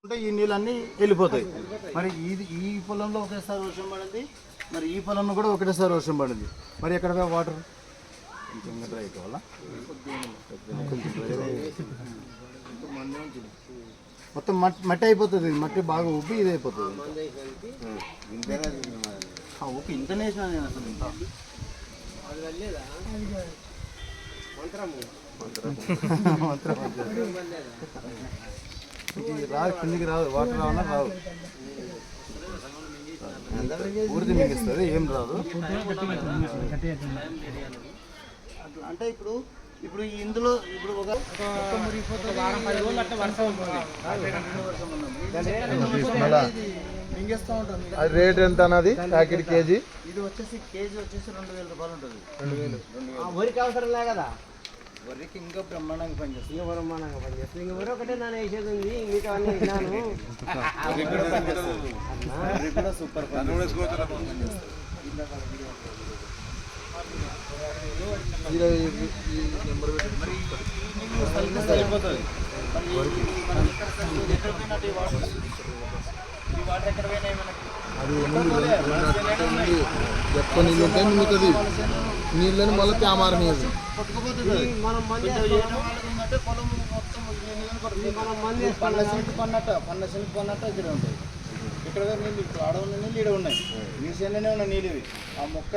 అంటే ఈ నీళ్ళన్నీ వెళ్ళిపోతాయి. మరి ఈ పొలంలో ఒకేసారి వర్షం పడింది, మరి ఈ పొలంలో కూడా ఒకటేసారి వర్షం పడింది. మరి ఎక్కడ వాటర్ కొంచెం డ్రై కావాలా, మొత్తం మట్టి అయిపోతుంది. మట్టి బాగా ఉబ్బి ఇది అయిపోతుంది. ఉప్పు ఇంతనే వేసినా నేను అసలు ఇంత రాదు, కిందికి రాదు. వాటర్ రావాలా రాదు, ఊరిది మిగిస్తుంది, ఏం రాదు. అంటే ఇప్పుడు ఇందులో ఇప్పుడు అది రేట్ ఎంత అన్నది ప్యాకెట్ కేజీ? ఇది వచ్చేసి కేజీ వచ్చేసి 2000 రూపాయలు ఉంటుంది. 2000 వరికి అవసరం లే కదా, వరికి ఇంకా బ్రహ్మాండంగా పనిచేస్తుంది. ఇంకా బ్రహ్మాండంగా పనిచేస్తుంది. ఇంక వరి ఒకటే నన్ను వేసేది ఉంది, మిగతా అన్నీ విన్నాను. కూడా సూపర్ అయిపోతుంది. అది ఎక్కువ నీళ్ళు ఉంటే మిగుతుంది. నీళ్ళని మళ్ళీ తేమారనేది మనం మంది పన్నట్టు ఇక్కడ ఉంటుంది. ఇక్కడ నీళ్ళు ఇప్పుడు ఆడ ఉన్న నీళ్ళు ఇక్కడ ఉన్నాయి. మీ చేనులోనే ఉన్న నీళ్ళు ఇవి. ఆ మొక్క